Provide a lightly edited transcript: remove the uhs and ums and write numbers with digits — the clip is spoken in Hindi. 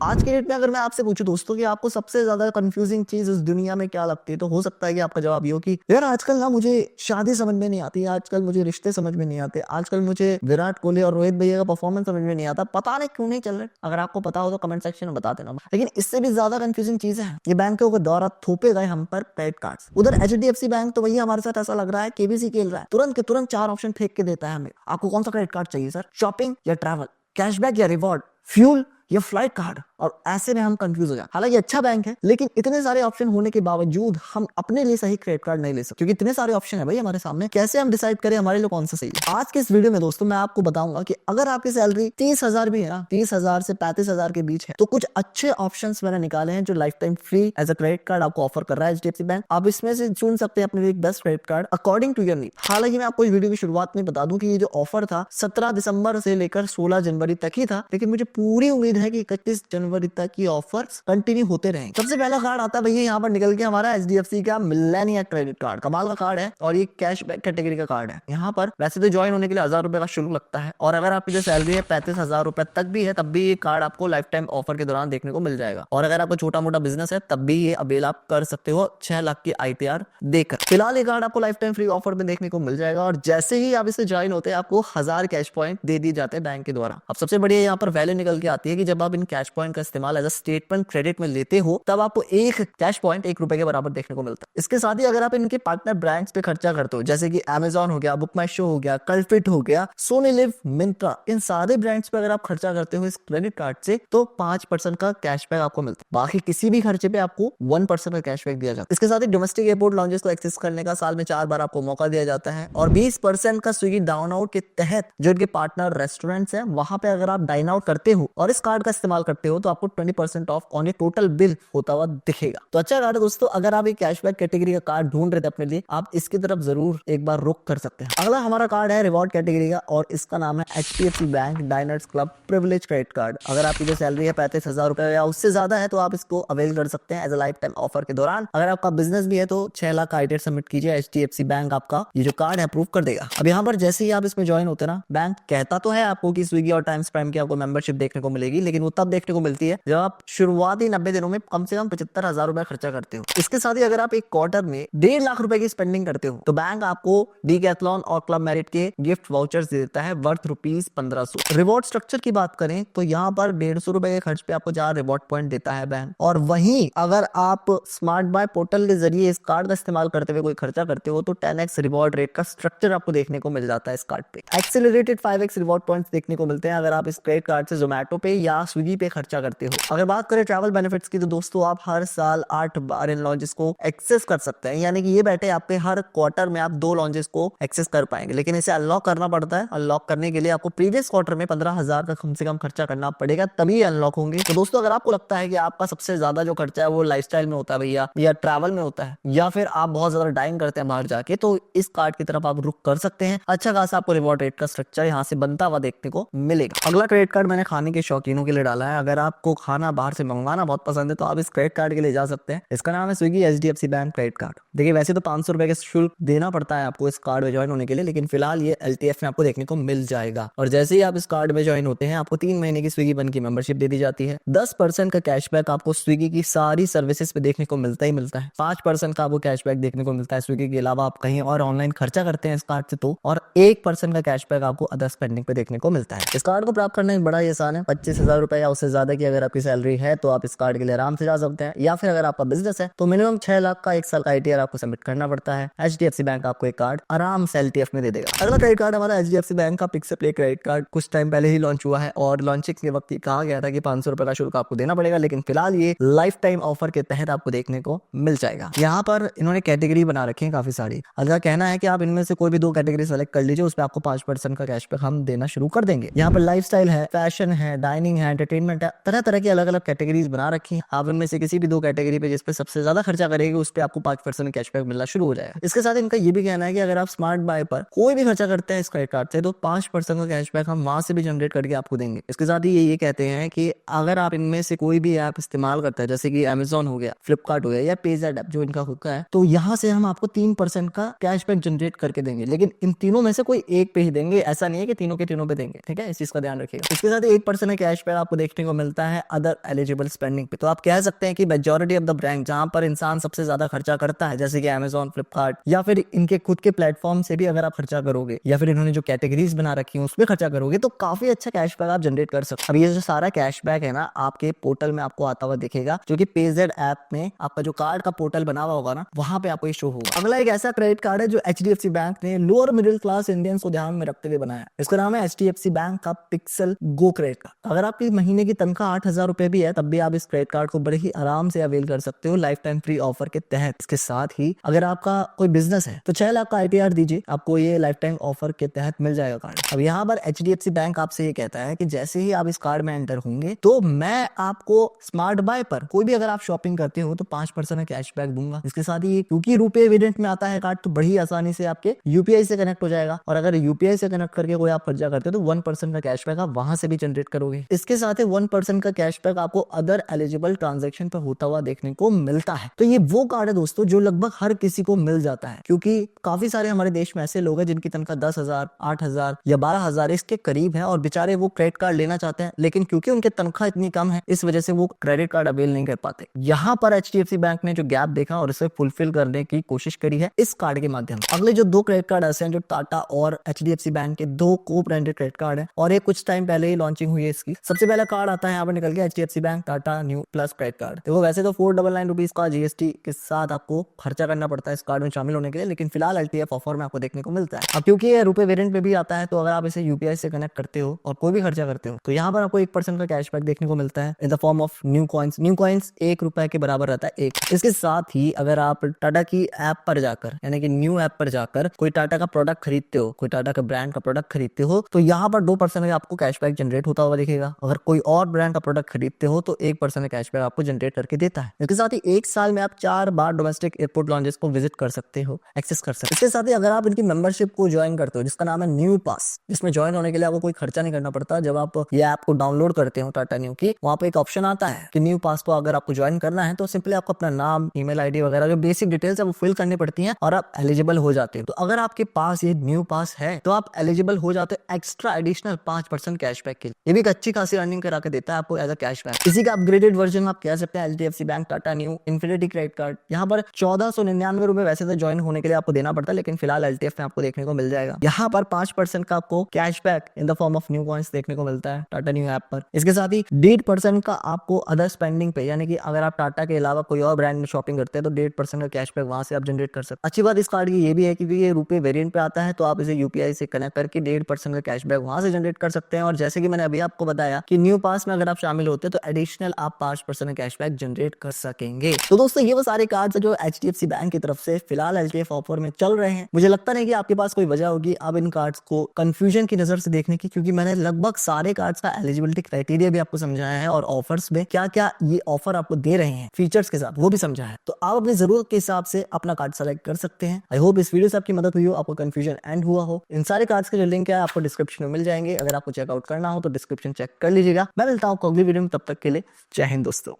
आज के डेट में अगर मैं आपसे पूछूं दोस्तों कि आपको सबसे ज्यादा कंफ्यूजिंग चीज इस दुनिया में क्या लगती है, तो हो सकता है कि आपका जवाब ये हो कि यार आजकल ना मुझे शादी समझ में नहीं आती, आजकल मुझे रिश्ते समझ में नहीं आते, आजकल मुझे विराट कोहली और रोहित भैया का परफॉर्मेंस समझ में नहीं आता, पता नहीं क्यों नहीं चल रहे। अगर आपको पता हो तो कमेंट सेक्शन में बता देना। लेकिन इससे भी ज्यादा कंफ्यूजिंग चीज है, ये बैंकों के द्वारा थोपे गए हम पर क्रेडिट कार्ड्स। उधर एचडीएफसी बैंक तो भैया हमारे साथ ऐसा लग रहा है केबीसी खेल रहा है, तुरंत के तुरंत 4 ऑप्शन फेंक के देता है हमें। आपको कौन सा क्रेडिट कार्ड चाहिए सर? शॉपिंग या ट्रैवल, कैशबैक या रिवॉर्ड, फ्यूल या फ्लाइट कार्ड? और ऐसे में हम कंफ्यूज हो जाए। हालांकि अच्छा बैंक है, लेकिन इतने सारे ऑप्शन होने के बावजूद हम अपने लिए सही क्रेडिट कार्ड नहीं ले सकते, क्योंकि इतने सारे ऑप्शन है भाई हमारे सामने। कैसे हम डिसाइड करें हमारे लिए कौन सा सही है? आज के इस वीडियो में दोस्तों मैं आपको बताऊंगा कि अगर आपकी सैलरी 30,000 भी है ना, 30,000 से 35,000 के बीच है, तो कुछ अच्छे ऑप्शन मैंने निकाले हैं जो lifetime free as a credit card आपको ऑफर कर रहा है एचडीएफसी बैंक। आप इसमें से चुन सकते हैं अपने लिए best credit card according to your need. हालांकि मैं आपको इस वीडियो की शुरुआत में बता दूं कि ये जो ऑफर था 17 दिसंबर से लेकर 16 जनवरी तक ही था, लेकिन मुझे पूरी उम्मीद है कि 31 जनवरी तक ये ऑफर्स कंटिन्यू होते रहेंगे। सबसे पहला कार्ड आता है भैया यहाँ पर निकल के हमारा एचडीएफसी का मिलेनिया क्रेडिट कार्ड। कमाल का कार्ड है और ये कैशबैक कैटेगरी का कार्ड है। यहाँ पर वैसे तो ज्वाइन होने के लिए 1,000 रुपए का शुल्क लगता है, और अगर आपकी जो सैलरी है 35,000 रुपए तक भी है, तब भी ये कार्ड आपको लाइफ टाइम ऑफर के दौरान देखने को मिल जाएगा। और अगर आपको छोटा मोटा बिजनेस है तब भी ये अवेल आप कर सकते हो 6 लाख की आईटीआर देकर। फिलहाल ये कार्ड आपको लाइफ टाइम फ्री ऑफर में देखने को मिल जाएगा, और जैसे ही आप इसे ज्वाइन होते हैं आपको 1,000 कैश पॉइंट दे दिए जाते हैं बैंक के द्वारा। अब सबसे बढ़िया यहाँ पर वैल्यू निकल के आती है कि जब आप इन कैश पॉइंट का इस्तेमाल एज अ स्टेटमेंट क्रेडिट में लेते हो, तब आपको एक कैश पॉइंट 1 रुपए के बराबर देखने को मिलता है। इसके साथ ही अगर आप इनके पार्टनर ब्रांड्स पे खर्चा करते हो, जैसे कि अमेजॉन हो गया, बुक माई शो हो गया, कलफिट हो गया, सोनी लिव, मिंत्रा, इन सारे ब्रांड्स पे अगर आप खर्चा करते हो इस क्रेडिट कार्ड से, तो 5% का कैशबैक आपको मिलता है। बाकी किसी भी खर्चे पे आपको 1% का कैशबैक दिया जाता है। इसके साथ ही डोमेस्टिक एयरपोर्ट लॉन्जेस को एक्सेस करने का साल में 4 बार आपको मौका दिया जाता है, और 20% का स्विगी डाउन आउट के तहत जो इनके पार्टनर रेस्टोरेंट्स हैं वहां पे अगर आप डाइन आउट करते हो और इस कार्ड का इस्तेमाल करते हो, तो आपको 20% of on A total bill होता हुआ दिखेगा। तो अच्छा कार्ड है दोस्तों। अगर आप एक कैशबैक कैटेगरी का कार्ड ढूंढ रहे थे अपने लिए, आप इसकी तरफ जरूर एक बार रुक कर सकते हैं। अगला हमारा कार्ड है रिवॉर्ड कैटेगरी का, और इसका नाम है HDFC bank diners club privilege credit card. अगर आपकी जो सैलरी है 35,000 रुपए या उससे ज्यादा है, तो आप इसको अवेल कर सकते हैं as a lifetime offer के दौरान। अगर आपका बिजनेस भी है तो 6 लाख का आईटीआर सबमिट कीजिए, एचडीएफसी बैंक आपका ये जो कार्ड है अप्रूव कर देगा। अब यहाँ पर जैसे ही आप इसमें ज्वाइन होते हैं ना, बैंक कहता तो है आपको कि स्विगी और टाइम्स प्राइम की आपको मेंबरशिप देखने को मिलेगी, लेकिन वो तब देखने को मिलती है जब आप शुरुआती 90 दिनों में कम से कम 75,000 रुपए खर्चा करते हो। इसके साथ ही अगर आप एक क्वार्टर में 1.5 लाख रुपए की स्पेंडिंग करते हो, तो बैंक आपको डीकैथलॉन और क्लब मेरिट के गिफ्ट वाउचर्स दे देता है वर्थ ₹1500। रिवॉर्ड स्ट्रक्चर की बात करें तो यहाँ पर 150 रुपए के खर्च पे आपको 4 रिवॉर्ड पॉइंट देता है बैंक। और वहीं अगर आप स्मार्ट बाय पोर्टल के जरिए इस कार्ड का इस्तेमाल करते हुए कोई खर्चा करते हो, तो 10x रिवॉर्ड रेट का स्ट्रक्चर आपको देखने को मिल जाता है इस कार्ड पे। एक्सेलरेटेड 5x रिवॉर्ड पॉइंट्स देखने को मिलते हैं अगर आप इस क्रेडिट कार्ड से जोमेटो पे या स्विगी पे खर्चा करते हो। अगर बात करें ट्रैवल बेनिफिट्स की, तो दोस्तों आप हर साल 8 बार इन लॉन्जेस को एक्सेस कर सकते हैं, यानी कि ये बैठे आपके हर क्वार्टर में आप 2 लॉन्जेस को एक्सेस कर पाएंगे। लेकिन इसे अनलॉक करना पड़ता है। अनलॉक करने के लिए आपको प्रीवियस क्वार्टर में 15,000 का कम से कम खर्चा करना पड़ेगा, तभी अनलॉक होंगे। तो दोस्तों अगर आपको लगता है कि आपका सबसे ज्यादा जो खर्चा है वो लाइफस्टाइल में होता है भैया, या ट्रैवल में होता है, या फिर आप बहुत ज्यादा डाइंग करते हैं बाहर जाके, तो इस कार्ड की तरफ आप रुक कर सकते हैं। अच्छा खासा आपको रिवॉर्ड रेट का स्ट्रक्चर यहाँ से बनता हुआ देखने को मिलेगा। अगला क्रेडिट कार्ड मैंने खाने के शौकीनों के लिए डाला है। अगर आपको खाना बाहर से मंगवाना बहुत पसंद है, तो आप इस क्रेडिट कार्ड के लिए जा सकते हैं। इसका नाम है Swiggy HDFC bank credit card. देखिए वैसे तो 500 रुपए का शुल्क देना पड़ता है आपको इस कार्ड में ज्वाइन होने के लिए, लेकिन फिलहाल ये एलटीएफ में आपको देखने को मिल जाएगा। और जैसे ही आप इस कार्ड में ज्वाइन होते हैं, आपको 3 महीने की स्विगी वन की मेंबरशिप दे दी जाती है। 10% का कैशबैक आपको स्विगी की सारी सर्विसेज पे देखने को मिलता ही मिलता है। 5% का आपको कैशबैक देखने को मिलता है स्विगी के अलावा आप कहीं और ऑनलाइन खर्चा करते हैं इस कार्ड से तो, और 1% का कैशबैक आपको अदर स्पेंडिंग पे देखने को मिलता है। इस कार्ड को प्राप्त करना बड़ा ही आसान है। 25,000 रुपए या उससे ज्यादा की अगर आपकी सैलरी है, तो आप इस कार्ड के लिए आराम से जा सकते हैं। या फिर अगर आपका बिजनेस है, तो मिनिमम 6 लाख का 1 साल का आईटीआर आपको सबमिट करना पड़ता है। एचडीएफसी बैंक आपको एक कार्ड आराम से एलटीएफ में दे देगा। अगला क्रेडिट कार्ड हमारा एचडीएफसी बैंक का पिक से प्ले क्रेडिट कार्ड कुछ टाइम पहले ही लॉन्च हुआ है, और लॉन्चिंग के वक्त कहा गया था कि 500 रुपए का शुल्क आपको देना पड़ेगा, लेकिन फिलहाल ये लाइफ टाइम ऑफर के तहत आपको देखने को मिल जाएगा। यहाँ पर इन्होंने कैटेगरी बना रखी है काफी सारी। अगला कहना है कि आप इनमें से कोई भी 2 कैटेगरी सेलेक्ट कर लीजिए, उस पर आपको 5% का कैशबैक हम देना शुरू कर देंगे। यहाँ पर लाइफस्टाइल है, फैशन है, डाइनिंग है, एंटरटेनमेंट है, तरह तरह की अलग अलग कैटेगरीज बना रखी है। आप इनमें से किसी भी 2 कैटेगरी पे जिस पे सबसे ज्यादा खर्चा करेंगे, उस पे आपको 5% कैशबैक मिलना शुरू हो जाएगा। इसके साथ इनका ये भी कहना है कि अगर आप स्मार्ट बाय पर कोई भी खर्चा करते हैं इस क्रेडिट कार्ड से, तो 5% का कैशबैक हम वहां से भी जनरेट करके आपको देंगे। इसके साथ ही ये कहते हैं कि अगर आप इनमें से कोई भी ऐप इस्तेमाल करते हैं, जैसे कि अमेजॉन हो गया, फ्लिपकार्ट हो गया, या पेज़ैप ऐप जो इनका खुद का है, तो यहाँ से हम आपको 3% का कैशबैक जनरेट करके देंगे। लेकिन इन तीनों में से कोई एक पे ही देंगे, ऐसा नहीं है कि तीनों के तीनों पे देंगे। ठीक है, इस चीज का ध्यान रखिएगा। इसके साथ 8% का कैशबैक आपको देखने को मिलता मिलता है अदर एलिजिबल स्पेंडिंग पे। तो आप कह सकते हैं कि मेजॉरिटी ऑफ द ब्रांड जहां पर इंसान सबसे ज्यादा खर्चा करता है, जैसे कि अमेजॉन, फ्लिपकार्ट या फिर इनके खुद के प्लेटफॉर्म से भी अगर आप खर्चा करोगे या फिर इन्होंने जो कैटेगरीज बना रखी है उसमें खर्चा करोगे तो काफी अच्छा कैशबैक आप जनरेट कर सकते हो। अब ये जो सारा कैशबैक है ना आपके पोर्टल में आपको आता हुआ दिखेगा, जो कि पेजेड ऐप में आपका जो कार्ड का पोर्टल बना हुआ होगा ना वहां पे आपको ये शो होगा। अगला एक ऐसा क्रेडिट कार्ड है जो HDFC बैंक ने लोअर मिडिल क्लास इंडियंस को ध्यान में रखते हुए बनाया। इसका नाम है HDFC बैंक का पिक्सल गो क्रेडिट कार्ड। अगर आपकी महीने की तनख्वाह 8,000 रुपए भी है तब भी आप इस क्रेडिट कार्ड को बड़े ही आराम से अवेल कर सकते हो लाइफ टाइम फ्री ऑफर के तहत। इसके साथ ही अगर आपका कोई बिजनेस है तो 6 लाख का ITR दीजिए, आपको ये लाइफ टाइम ऑफर के तहत मिल जाएगा कार्ड। अब यहाँ पर HDFC बैंक आपसे ये कहता है कि जैसे ही आप इस कार्ड में एंटर होंगे तो मैं आपको स्मार्ट बाय पर कोई भी अगर आप शॉपिंग करते हो तो 5% कैशबैक दूंगा। इसके साथ ही क्योंकि रुपए वेरिएंट में आता है कार्ड तो बड़ी आसानी से आपके UPI से कनेक्ट हो जाएगा, और अगर UPI से कनेक्ट करके कोई आप खर्चा करते हो तो 1% का कैशबैक आप वहां से भी जनरेट करोगे। इसके साथ ही 1% का कैशबैक आपको अदर एलिजिबल ट्रांजेक्शन पर होता हुआ देखने को मिलता है। तो ये वो कार्ड है दोस्तों जो लगभग हर किसी को मिल जाता है, क्योंकि काफी सारे हमारे देश में ऐसे लोग हैं जिनकी तनख्वाह 10,000, 8,000 या 12,000 इसके करीब है और बेचारे वो क्रेडिट कार्ड लेना चाहते हैं, लेकिन क्योंकि उनकी तनख्वाह इतनी कम है इस वजह से वो क्रेडिट कार्ड अवेल नहीं कर पाते। यहाँ पर HDFC बैंक ने जो गैप देखा और इसे फुलफिल करने की कोशिश करी है इस कार्ड के माध्यम से। अगले जो 2 क्रेडिट कार्ड ऐसे हैं जो टाटा और HDFC बैंक के 2 को ब्रांडेड क्रेडिट कार्ड है और ये कुछ टाइम पहले ही लॉन्चिंग हुई है इसकी। सबसे पहला कार्ड आता है यहाँ पर निकल के HDFC bank Tata new plus credit card. देखो वैसे तो 499 रुपीज का GST के साथ आपको खर्चा करना पड़ता है इस कार्ड में शामिल होने के लिए, लेकिन फिलहाल LTF ऑफर में आपको देखने को मिलता है। अब क्योंकि ये रुपए वेरिएंट पे भी आता है तो अगर आप इसे UPI से कनेक्ट करते हो और कोई भी खर्चा करते हो तो यहाँ पर आपको 1% का कैशबैक देखने को मिलता है in the form of new coins. New coins 1 रुपए के बराबर रहता है एक। इसके साथ ही अगर आप टाटा की ऐप पर जाकर यानी कि न्यू ऐप पर जाकर कोई टाटा का प्रोडक्ट खरीदते हो, कोई टाटा का ब्रांड का प्रोडक्ट खरीदते हो तो यहाँ पर 2% का आपको कैशबैक जनरेट होता हुआ दिखेगा। अगर कोई और ब्रांड का प्रोडक्ट खरीदते हो तो 1% का कैशबैक आपको जनरेट करके देता है। इसके साथ ही 1 साल में आप 4 बार डोमेस्टिक एयरपोर्ट लॉन्जेस को विजिट कर सकते हो, एक्सेस कर सकते हो। इसके साथ ही अगर आप इनकी मेंबरशिप को ज्वाइन करते हो जिसका नाम है न्यू पास, जिसमें ज्वाइन होने के लिए आपको कोई खर्चा नहीं करना पड़ता। जब आप ये ऐप को डाउनलोड करते हो टाटा न्यू की, वहां पे एक ऑप्शन आता है कि न्यू पास को अगर आपको ज्वाइन करना है तो सिंपली आपको अपना नाम, ईमेल ID वगैरह जो बेसिक डिटेल्स है वो फिल करनी पड़ती हैं और आप एलिजिबल हो जाते हो। तो अगर आपके पास ये न्यू पास है तो आप एलिजिबल हो जाते हो एक्स्ट्रा एडिशनल 5% कैशबैक के लिए। ये भी एक अच्छी खासी अर्निंग करा के देता है आपको एज अ कैशबैक। इसी का अपग्रेडेड वर्जन आप कह सकते हैं HDFC bank Tata new infinity credit card. यहाँ पर 1499 रुपए वैसे तो ज्वाइन होने के लिए आपको देना पड़ता है, लेकिन फिलहाल LTF में आपको देखने को मिल जाएगा। यहाँ पर 5% का आपको cashback in the form of new coins देखने को मिलता है टाटा न्यू ऐप पर। इसके साथ ही 1.5% का आपको अदर स्पेंडिंग पे, यानी कि अगर आप टाटा के अलावा कोई और ब्रांड में शॉपिंग करते हैं तो 1.5% का कैशबैक वहां से आप जनरेट कर सकते हैं। अच्छी बात इस कार्ड की ये भी है कि ये रुपए वेरिएंट पे आता है तो आप इसे UPI से कनेक्ट करके 1.5% का कैशबैक वहां से जनरेट कर सकते हैं। और जैसे कि मैंने अभी आपको बताया कि न्यू पास में अगर आप शामिल होते हैं तो एडिशनल आप 5% का कैशबैक जनरेट कर सकेंगे। तो दोस्तों ये वो सारे कार्ड जो HDFC बैंक की तरफ से फिलहाल LTF ऑफर में चल रहे हैं। मुझे लगता नहीं कि आपके पास कोई वजह होगी अब इन कार्ड्स को कंफ्यूजन की नजर से देखने की, क्योंकि मैंने लगभग सारे कार्ड्स का एलिजिबिलिटी क्राइटेरिया भी आपको समझाया है और ऑफर्स में क्या क्या ये ऑफर आपको दे रहे हैं फीचर्स के साथ वो भी समझा है। तो आप अपनी जरूरत के हिसाब से अपना कार्ड सेलेक्ट कर सकते हैं। आई होप इस वीडियो से आपकी मदद हुई हो, आपको कंफ्यूजन एंड हुआ हो। इन सारे कार्ड्स के जो लिंक है आपको डिस्क्रिप्शन में मिल जाएंगे। अगर आपको चेकआउट करना हो तो डिस्क्रिप्शन चेक कर लीजिएगा। मैं मिलता हूँ अगली वीडियो में, तब तक के लिए जय हिंद दोस्तों।